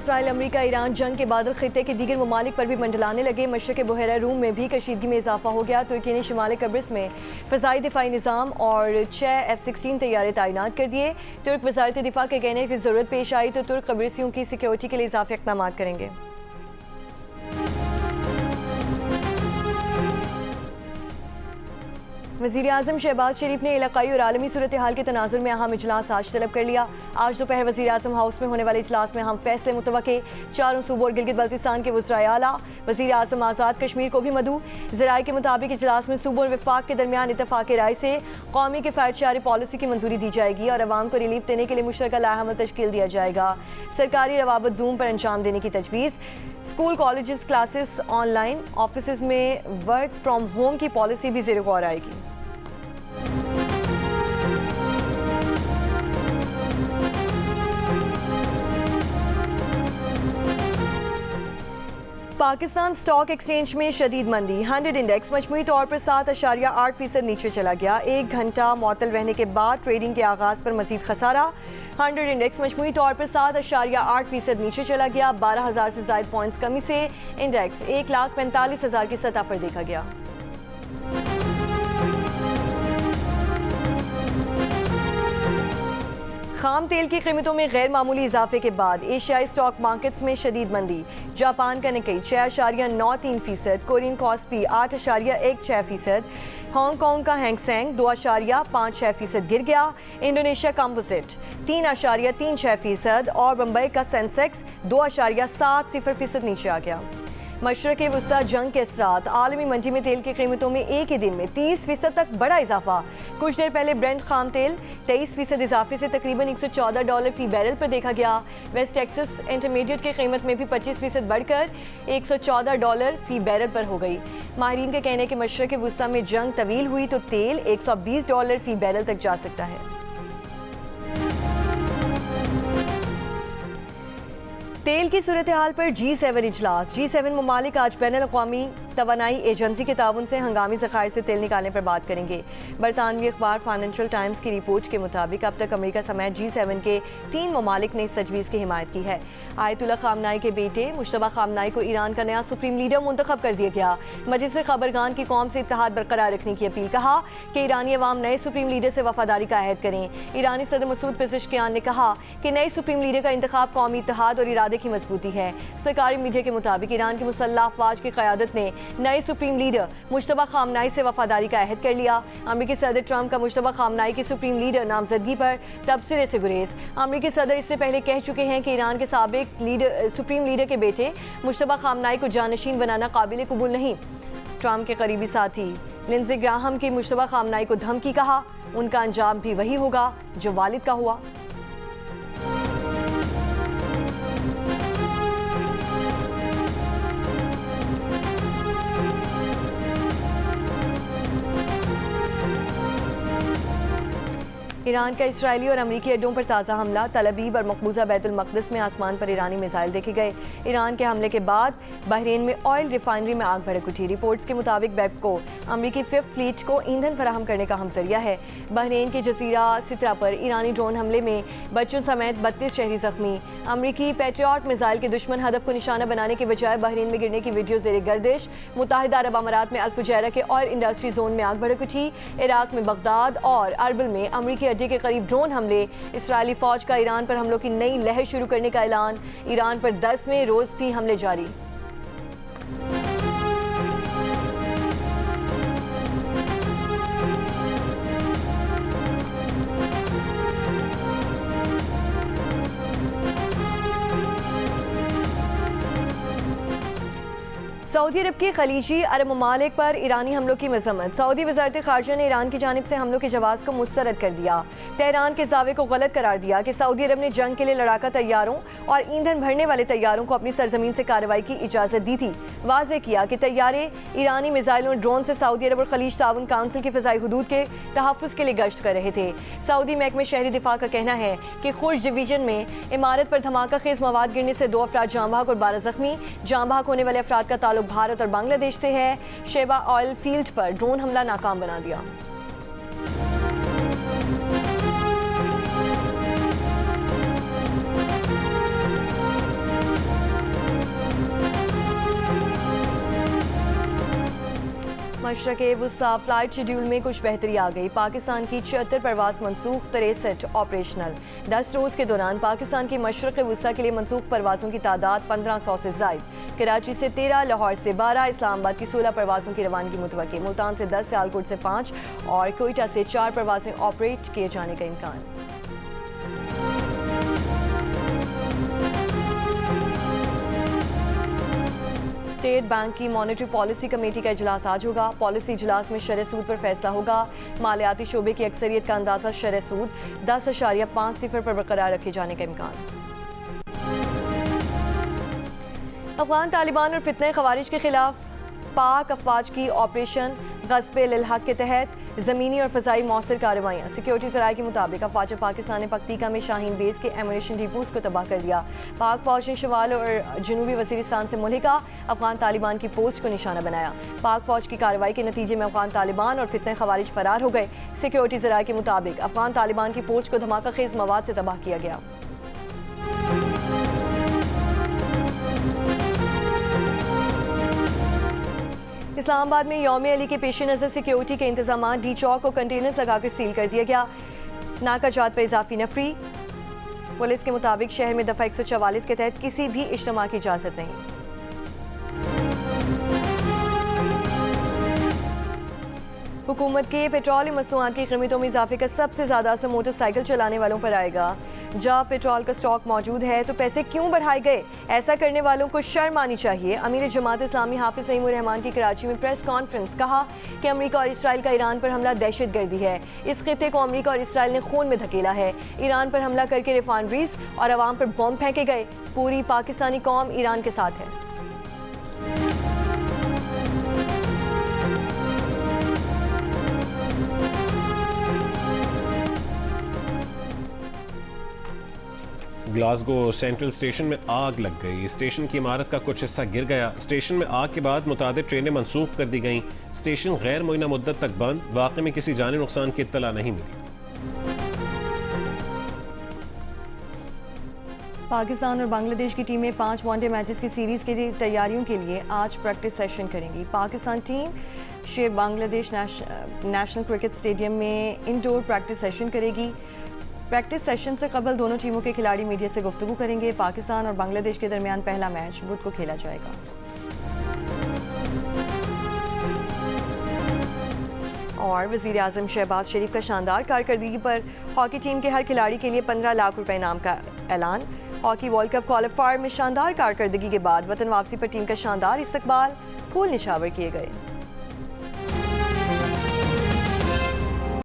Israel अमरीका Iran जंग के बादल खित्ते के दीगर ममालिक पर भी मंडलाने लगे। मशरक़ बहरा रूम में भी कशीदगी में इजाफा हो गया। तुर्की ने शुमाल कब्रिस में फ़ज़ाई दिफाई निज़ाम और 6 F-16 तैयारे तैनात कर दिए। तुर्क वज़ारत दिफा के कहने की ज़रूरत पेश आई तो तुर्क कब्रिसियों की सिक्योरिटी के लिए इजाफी इक़दाम करेंगे। वज़ीर-ए-आज़म शहबाज शरीफ ने इलाक़ाई और आलमी सूरत हाल के तनाज़ुर में अहम इजलास आज तलब कर लिया। आज दोपहर वज़ीर-ए-आज़म हाउस में होने वाले इजलास में अहम फैसले मुतवक्के। चारों सूबों और गिलगित बल्तिस्तान के वज़राए आला, वज़ीर-ए-आज़म आज़ाद कश्मीर को भी मदऊ। ज़राए के मुताबिक इजलास में सूबों और वफाक के दरमियान इत्तफ़ाक़ राय से कौमी किफ़ायतशारी पॉलिसी की मंजूरी दी जाएगी और अवाम को रिलीफ देने के लिए मुश्तरका लाएहमल तश्कील दिया जाएगा। सरकारी रवाबत जूम पर अंजाम देने की तजवीज़। School, colleges, classes online, office में वर्क फ्राम होम की पॉलिसी भी ज़ेर गौर आएगी। पाकिस्तान स्टॉक एक्सचेंज में शदीद मंदी। 100 इंडेक्स मजमूई तौर पर 7.8% नीचे चला गया। 1 घंटा मुअत्तल रहने के बाद ट्रेडिंग के आगाज़ पर मजीद खसारा। 100 इंडेक्स मजमूई तौर पर 7.8% नीचे चला गया। 12,000 से ज़ायद पॉइंट्स कमी से इंडेक्स 1,45,000 की सतह पर देखा गया। खाम तेल की कीमतों में गैर मामूली इजाफे के बाद एशियाई स्टॉक मार्केट्स में शदीद मंदी। जापान का निक्केई 6.93%, कोरियन कॉस्पी 8.16%, हांगकांग का हैंगसेंग 2.56% गिर गया। इंडोनेशिया कंपोजिट 3.36% और बम्बई का सेंसेक्स 2.70% नीचे आ गया। मशरक़ वस्ता जंग के असरात। आलमी मंडी में तेल की कीमतों में एक ही दिन में 30% तक बड़ा इजाफा। कुछ देर पहले ब्रेंट खाम तेल 23% इजाफे से तकरीबन $114 फी बैरल पर देखा गया। वेस्ट टेक्सास इंटरमीडिएट की कीमत में भी 25% बढ़कर $114 फी बैरल पर हो गई। माहिरीन के कहने के मशरक़ वस्ता में जंग तवील हुई तो तेल $120 फी बैरल तक जा सकता है। तेल की सूरत हाल पर G7 इजलास। G7 ममालिक आज बैनुल अक़वामी तवानाई एजेंसी के ताउन से हंगामी ज़खायर से तेल निकालने पर बात करेंगे। बरतानवी अखबार फाइनेंशियल टाइम्स की रिपोर्ट के मुताबिक अब तक अमेरिका समेत G7 के 3 ममालिक ने इस तजवीज़ की हिमायत की है। आयतुल्लाह ख़ामनाई के बेटे मुश्तबा ख़ामनाई को ईरान का नया सुप्रीम लीडर मुंतखब कर दिया गया। मजलिस ख़बरगान की कौम से इत्तेहाद बरकरार रखने की अपील। कहा कि ईरानी अवाम नए सुप्रीम लीडर से वफादारी का अहद करें। ईरानी सदर मसूद पेज़ेश्कियान ने कहा कि नए सुप्रीम लीडर का इंतखाब कौमी इत्तेहाद और इरादे की मजबूती है। सरकारी मीडिया के मुताबिक ईरान की मुसल्लह अफवाज की क़यादत ने नए सुप्रीम लीडर मुश्तबा ख़ामनाई से वफादारी का अहद कर लिया। अमेरिकी सदर ट्रंप का मुश्तबा ख़ामनाई की सुप्रीम लीडर नामजदगी पर तबसरे से गुरेज। अमेरिकी सदर इससे पहले कह चुके हैं कि ईरान के साबिक सुप्रीम लीडर के बेटे मुश्तबा ख़ामनाई को जानशीन बनाना काबिल कबूल नहीं। ट्रंप के करीबी साथी लिंडसे ग्राहम की मुश्तबा ख़ामनाई को धमकी। कहा उनका अंजाम भी वही होगा जो वालिद का हुआ। ईरान का इसराइली और अमरीकी अड्डों पर ताज़ा हमला। तल अबीब और मकबूजा बैतुल मक़दिस में आसमान पर ईरानी मिसाइल देखे गए। ईरान के हमले के बाद बहरीन में ऑयल रिफाइनरी में आग भड़क उठी। रिपोर्ट्स के मुताबिक बेबको अमरीकी 5th फ्लीट को ईंधन फराहम करने का हमजरिया है। बहरीन के जजीरा सितरा पर ईरानी ड्रोन हमले में बच्चों समेत 32 शहरी जख्मी। अमरीकी पैट्रियट मिसाइल के दुश्मन हदफ को निशाना बनाने के बजाय बहरीन में गिरने की वीडियो ज़ेर गर्दिश। मुत्तहिदा अरब अमारात में अल-फुजैरा के ऑयल इंडस्ट्री जोन में आग भड़क उठी। इराक में बगदाद और अरबिल में अमरीकी अड्डे के करीब ड्रोन हमले। इसराइली फौज का ईरान पर हमलों की नई लहर शुरू करने का ऐलान। ईरान पर 10वें रोज भी हमले जारी। सऊदी अरब के खलीजी अरब ममालिक पर ईरानी हमलों की मजम्मत। सऊदी वज़ारत ख़ारजा ने ईरान की जानिब से हमलों के जवाब को मुस्तरद कर दिया। तेहरान के दावे को गलत करार दिया कि सऊदी अरब ने जंग के लिए लड़ाका तैयारों और ईंधन भरने वाले तैयारों को अपनी सरजमीन से कार्रवाई की इजाज़त दी थी। वाज़ेह किया कि तैयारे ईरानी मिसाइलों और ड्रोन से सऊदी अरब और खलीज ताउन काउंसिल की फ़िज़ाई हुदूद के तहफ़्फ़ुज़ के लिए गश्त कर रहे थे। सऊदी महकमे शहरी दिफा का कहना है कि खुर्ज डिवीजन में इमारत पर धमाका खेज़ मवाद गिरने से 2 अफराद जाँ बहक और 12 ज़ख्मी। जाँ बहक होने वाले अफराद का ताल्लुक भारत और बांग्लादेश से है। शेबा ऑयल फील्ड पर ड्रोन हमला नाकाम बना दिया। मशरक़ वुस्ता फ्लाइट शेड्यूल में कुछ बेहतरी आ गई। पाकिस्तान की 76 परवाज़ मनसूख, 63 ऑपरेशनल। 10 रोज़ के दौरान पाकिस्तान की मशरक़ वुस्ता के लिए मनसूख परवाज़ों की तादाद 1500 से ज़ायद। कराची से 13, लाहौर से 12, इस्लामाबाद की 16 परवाज़ों की रवानगी मुतवक्किल। मुल्तान से 10, सियालकोट से 5 और कोयटा से 4 परवाज़ें ऑपरेट किए जाने का इम्कान। स्टेट बैंक की मॉनेटरी पॉलिसी कमेटी का इजलास आज होगा। पॉलिसी इजलास में शरह सूद पर फैसला होगा। मालियाती शोबे की अक्सरियत का अंदाजा शरह सूद 10.50 पर बरकरार रखे जाने का इम्कान। अफगान तालिबान और फितने खवारिज के खिलाफ पाक अफवाज की ऑपरेशन ग़ज़्ब-ए-लिल-हक़ के तहत ज़मीनी और फ़ज़ाई मौसर कार्रवाइयाँ। सिक्योरिटी ज़राए के मुताबिक अफवाज पाकिस्तान ने पक्तिका में शाहीन बेस के एमुनेशन डिपोज़ को तबाह कर दिया। पाक फ़ौज ने शमाल और जनूबी वज़ीरिस्तान से मुल्हिका अफगान तालिबान की पोस्ट को निशाना बनाया। पाक फ़ौज की कार्रवाई के नतीजे में अफगान तालिबान और फितने खवारिज फरार हो गए। सिक्योरिटी ज़राए के मुताबिक अफगान तालिबान की पोस्ट को धमाका खेज़ मवाद से तबाह किया गया। इस्लामाबाद में यौम अली के पेश नज़र सिक्योरिटी के इंतजाम, डी चौक को कंटेनर्स लगाकर सील कर दिया गया। नाकाजात पर इजाफी नफरी। पुलिस के मुताबिक शहर में दफ़ा 144 के तहत किसी भी इज्तिमा की इजाज़त नहीं। हुकूमत के पेट्रोलियम मसनूआत की कीमतों में इजाफे का सबसे ज़्यादा असर मोटरसाइकिल चलाने वालों पर आएगा। जब पेट्रोल का स्टॉक मौजूद है तो पैसे क्यों बढ़ाए गए? ऐसा करने वालों को शर्म आनी चाहिए। अमीर जमात इस्लामी हाफिज सईमुर रहमान की कराची में प्रेस कॉन्फ्रेंस, कहा कि अमेरिका और इसराइल का ईरान पर हमला दहशतगर्दी है। इस खित्ते को अमेरिका और इसराइल ने खून में धकेला है। ईरान पर हमला करके रिफाइनरीज और अवाम पर बॉम्ब फेंके गए। पूरी पाकिस्तानी कौम ईरान के साथ है। ग्लासगो सेंट्रल स्टेशन में आग लग गई। स्टेशन की इमारत का कुछ हिस्सा गिर गया। स्टेशन में आग के बाद मुतादिद ट्रेनें मनसूख कर दी गईं। स्टेशन गैर मुअय्यना मुद्दत तक बंद। वाक़े में किसी जानी नुकसान की इत्तला नहीं मिली। पाकिस्तान और बांग्लादेश की टीमें 5 वनडे मैचेस की सीरीज़ के लिए तैयारियों के लिए आज प्रैक्टिस सेशन करेंगी। पाकिस्तान टीम शेर बांग्लादेश नेशनल क्रिकेट स्टेडियम में इंडोर प्रैक्टिस सेशन करेगी। प्रैक्टिस सेशन से कबल दोनों टीमों के खिलाड़ी मीडिया से गुफ्तगू करेंगे। पाकिस्तान और बांग्लादेश के दरमियान पहला मैच बुध को खेला जाएगा। और वज़ीर आज़म शहबाज शरीफ का शानदार कारकर्दगी पर हॉकी टीम के हर खिलाड़ी के लिए 15 लाख रुपए इनाम का ऐलान। हॉकी वर्ल्ड कप क्वालिफायर में शानदार कारकर्दगी के बाद वतन वापसी पर टीम का शानदार इस्तकबाल, फूल निछावर किए गए।